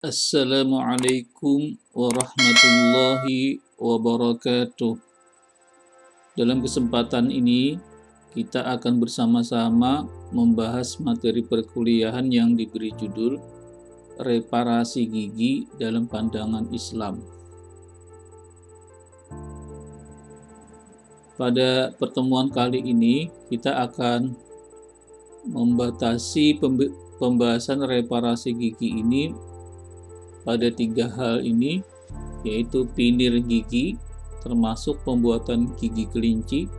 Assalamualaikum warahmatullahi wabarakatuh. Dalam kesempatan ini, kita akan bersama-sama membahas materi perkuliahan yang diberi judul Reparasi Gigi dalam Pandangan Islam. Pada pertemuan kali ini, kita akan membatasi pembahasan reparasi gigi ini pada 3 hal ini, yaitu pinir gigi, termasuk pembuatan gigi kelinci,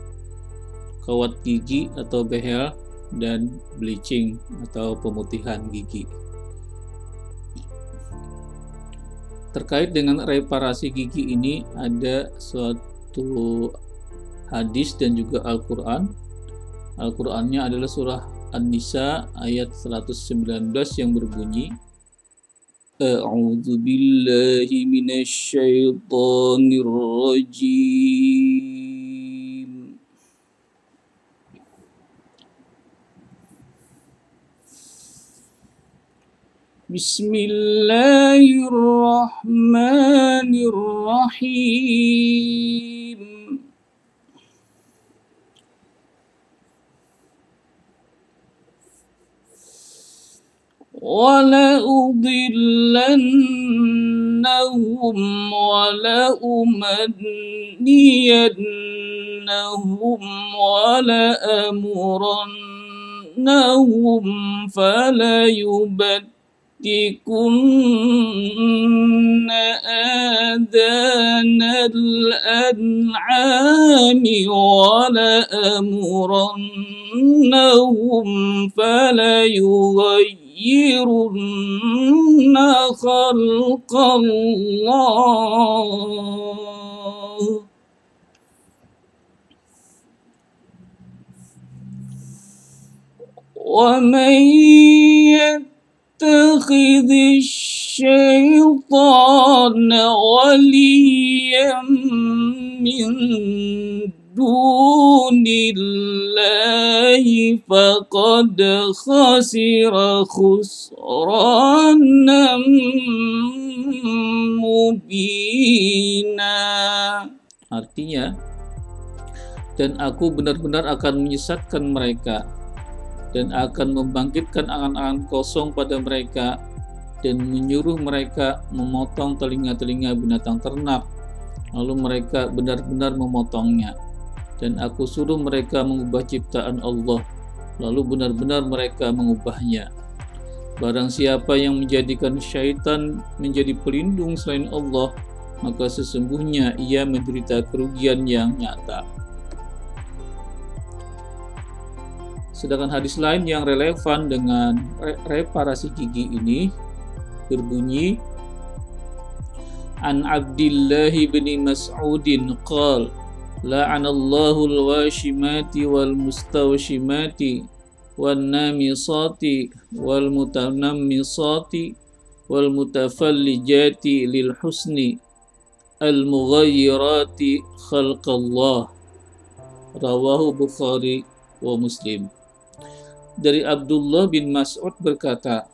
kawat gigi atau behel, dan bleaching atau pemutihan gigi. Terkait dengan reparasi gigi ini, ada suatu hadis dan juga Al-Quran. Al-Qurannya adalah surah An-Nisa ayat 119 yang berbunyi, A'udzu billahi minasyaitonir rajim. Bismillahirrahmanirrahim. وَلَأُضِلَّنَّهُمْ وَلَأُمَنِّيَنَّهُمْ وَلَأَمُرَنَّهُمْ فَلَيُبَتِّكُنَّ آذَانَ الْأَنْعَامِ وَلَأَمُرَنَّهُمْ فَلَيُغَيِّرُنَّ خَلْقَ اللَّهِ وَمَنْ يَتَّخِذِ الشَّيْطَانَ وَلِيًّا مِنْ دُونِ اللَّهِ فَقَدْ خَسِرَ خُسْرَانًا مُبِينًا. Artinya, dan aku benar-benar akan menyesatkan mereka dan akan membangkitkan angan-angan kosong pada mereka dan menyuruh mereka memotong telinga-telinga binatang ternak, lalu mereka benar-benar memotongnya, dan aku suruh mereka mengubah ciptaan Allah, lalu benar-benar mereka mengubahnya. Barang siapa yang menjadikan syaitan menjadi pelindung selain Allah, maka sesungguhnya ia menderita kerugian yang nyata. Sedangkan hadis lain yang relevan dengan reparasi gigi ini berbunyi, An Abdillah bin Mas'udin qala la'anallahu al-washimati wal mustawshimati wan namisati wal mutanammisati wal mutafallijati lil husni al mughayyirati khalqallah. Rawahu Bukhari wa Muslim. Dari Abdullah bin Mas'ud berkata,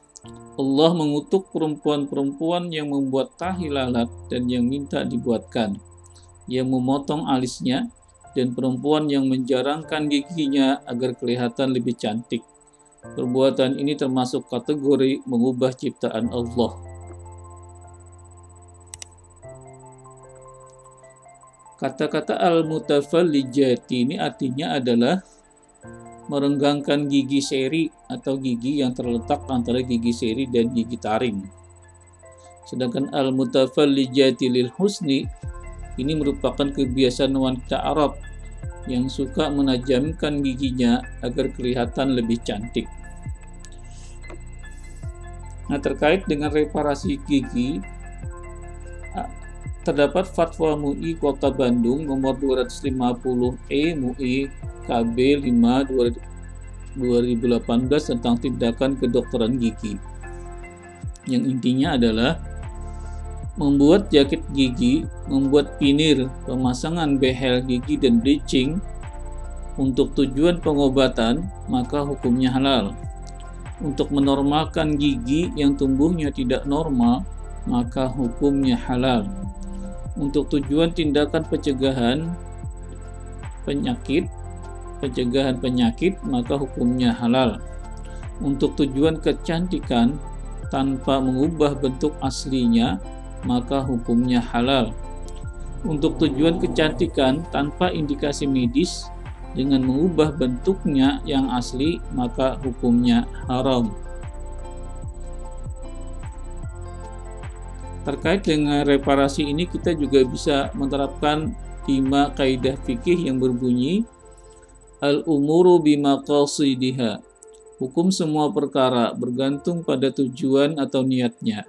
Allah mengutuk perempuan-perempuan yang membuat tahi lalat dan yang minta dibuatkan, yang memotong alisnya, dan perempuan yang menjarangkan giginya agar kelihatan lebih cantik. Perbuatan ini termasuk kategori mengubah ciptaan Allah. Kata-kata al-mutafallijati ini artinya adalah merenggangkan gigi seri atau gigi yang terletak antara gigi seri dan gigi taring. Sedangkan al-mutafallijati lil husni ini merupakan kebiasaan wanita Arab yang suka menajamkan giginya agar kelihatan lebih cantik. Nah, terkait dengan reparasi gigi, terdapat fatwa MUI Kota Bandung nomor 250E MUI KB 5 2018 tentang tindakan kedokteran gigi, yang intinya adalah membuat jakit gigi, membuat pinir, pemasangan behel gigi, dan bleaching untuk tujuan pengobatan, maka hukumnya halal. Untuk menormalkan gigi yang tumbuhnya tidak normal, maka hukumnya halal. Untuk tujuan tindakan pencegahan penyakit, maka hukumnya halal. Untuk tujuan kecantikan tanpa mengubah bentuk aslinya, maka hukumnya halal. Untuk tujuan kecantikan tanpa indikasi medis dengan mengubah bentuknya yang asli, maka hukumnya haram. Terkait dengan reparasi ini, kita juga bisa menerapkan 5 kaidah fikih yang berbunyi al-umuru bimaqasidiha. Hukum semua perkara bergantung pada tujuan atau niatnya.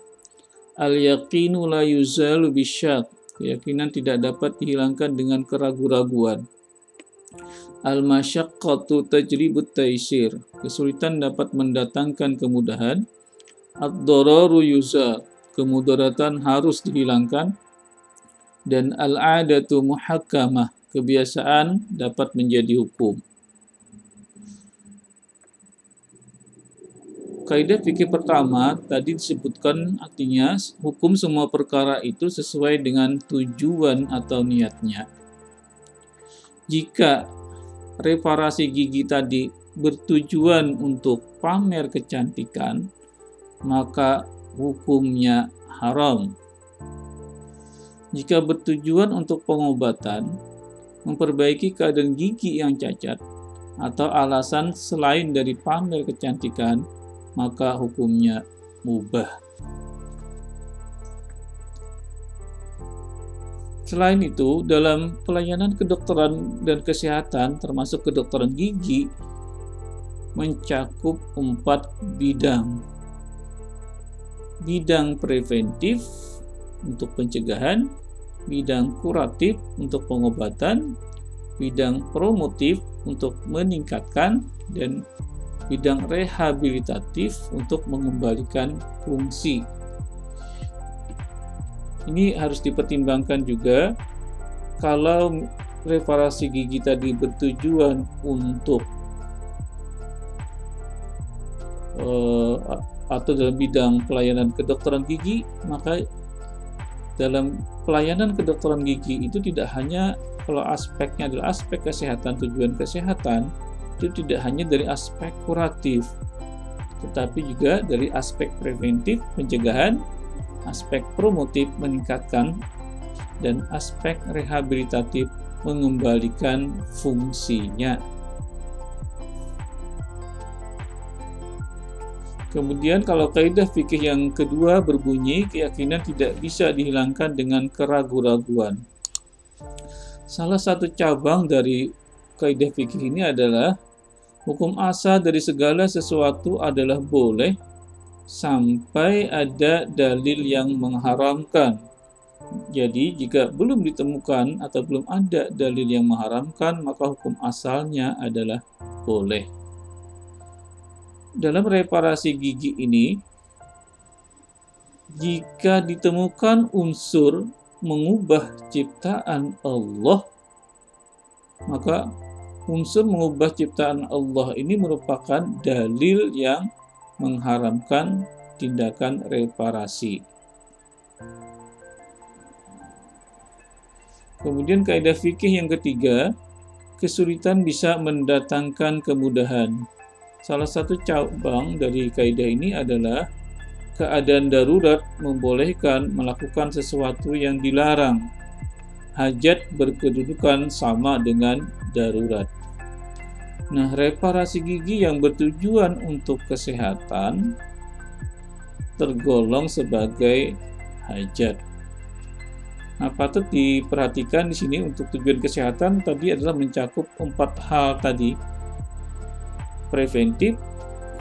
Al-yaqinu la yuzalu bisyak. Keyakinan tidak dapat dihilangkan dengan keraguan-raguan. Al-masyaqqatu tajribut taisir. Kesulitan dapat mendatangkan kemudahan. Ad-dararu yuzal. Kemudaratan harus dihilangkan. Dan al-'adatu muhakkamah, kebiasaan dapat menjadi hukum. Kaidah fikih pertama tadi disebutkan, artinya hukum semua perkara itu sesuai dengan tujuan atau niatnya. Jika reparasi gigi tadi bertujuan untuk pamer kecantikan, maka hukumnya haram. Jika bertujuan untuk pengobatan, memperbaiki keadaan gigi yang cacat, atau alasan selain dari pamer kecantikan, maka hukumnya mubah. Selain itu, dalam pelayanan kedokteran dan kesehatan, termasuk kedokteran gigi, mencakup 4 bidang. Bidang preventif untuk pencegahan, bidang kuratif untuk pengobatan, bidang promotif untuk meningkatkan, dan bidang rehabilitatif untuk mengembalikan fungsi. Ini harus dipertimbangkan juga. Kalau reparasi gigi tadi bertujuan untuk atau dalam bidang pelayanan kedokteran gigi, maka dalam pelayanan kedokteran gigi itu tidak hanya, kalau aspeknya adalah aspek kesehatan, tujuan kesehatan, itu tidak hanya dari aspek kuratif, tetapi juga dari aspek preventif, pencegahan, aspek promotif, meningkatkan, dan aspek rehabilitatif, mengembalikan fungsinya. Kemudian kalau kaidah fikih yang kedua berbunyi, keyakinan tidak bisa dihilangkan dengan keraguan-raguan. Salah satu cabang dari kaidah fikih ini adalah hukum asal dari segala sesuatu adalah boleh sampai ada dalil yang mengharamkan. Jadi jika belum ditemukan atau belum ada dalil yang mengharamkan, maka hukum asalnya adalah boleh. Dalam reparasi gigi ini, jika ditemukan unsur mengubah ciptaan Allah, maka unsur mengubah ciptaan Allah ini merupakan dalil yang mengharamkan tindakan reparasi. Kemudian kaidah fikih yang ketiga, kesulitan bisa mendatangkan kemudahan. Salah satu cabang dari kaidah ini adalah keadaan darurat membolehkan melakukan sesuatu yang dilarang. Hajat berkedudukan sama dengan darurat. Nah, reparasi gigi yang bertujuan untuk kesehatan tergolong sebagai hajat. Nah, patut diperhatikan di sini untuk tujuan kesehatan tadi adalah mencakup 4 hal tadi: preventif,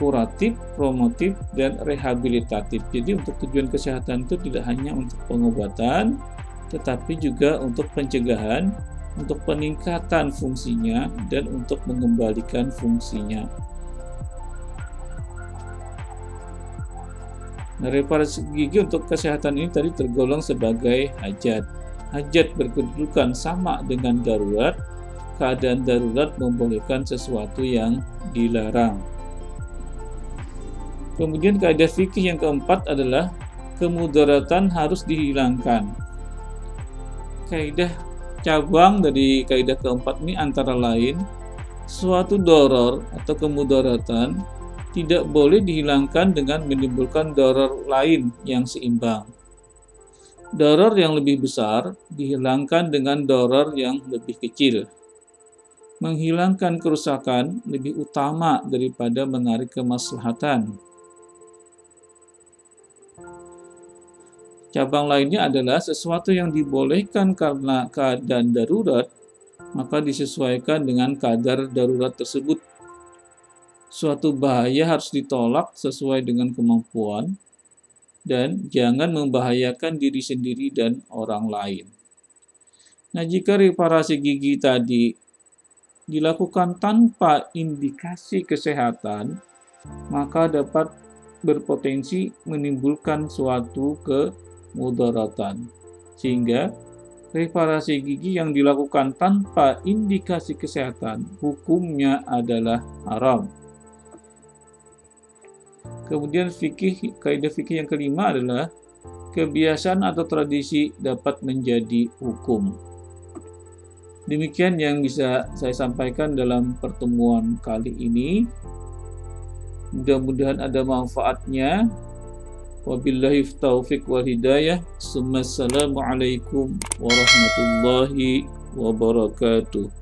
kuratif, promotif, dan rehabilitatif. Jadi untuk tujuan kesehatan itu tidak hanya untuk pengobatan, tetapi juga untuk pencegahan, untuk peningkatan fungsinya, dan untuk mengembalikan fungsinya. Nah, reparasi gigi untuk kesehatan ini tadi tergolong sebagai hajat. Hajat berkedudukan sama dengan darurat. Keadaan darurat membolehkan sesuatu yang dilarang. Kemudian kaidah fikih yang keempat adalah kemudaratan harus dihilangkan. Kaidah cabang dari kaidah keempat ini antara lain, suatu doror atau kemudaratan tidak boleh dihilangkan dengan menimbulkan doror lain yang seimbang. Doror yang lebih besar dihilangkan dengan doror yang lebih kecil. Menghilangkan kerusakan lebih utama daripada menarik kemaslahatan. Cabang lainnya adalah sesuatu yang dibolehkan karena keadaan darurat, maka disesuaikan dengan kadar darurat tersebut. Suatu bahaya harus ditolak sesuai dengan kemampuan, dan jangan membahayakan diri sendiri dan orang lain. Nah, jika reparasi gigi tadi dilakukan tanpa indikasi kesehatan, maka dapat berpotensi menimbulkan suatu kemudaratan. Sehingga reparasi gigi yang dilakukan tanpa indikasi kesehatan hukumnya adalah haram. Kemudian kaidah fikih yang kelima adalah kebiasaan atau tradisi dapat menjadi hukum. Demikian yang bisa saya sampaikan dalam pertemuan kali ini. Mudah-mudahan ada manfaatnya. Wabillahi taufiq wal hidayah. Assalamualaikum warahmatullahi wabarakatuh.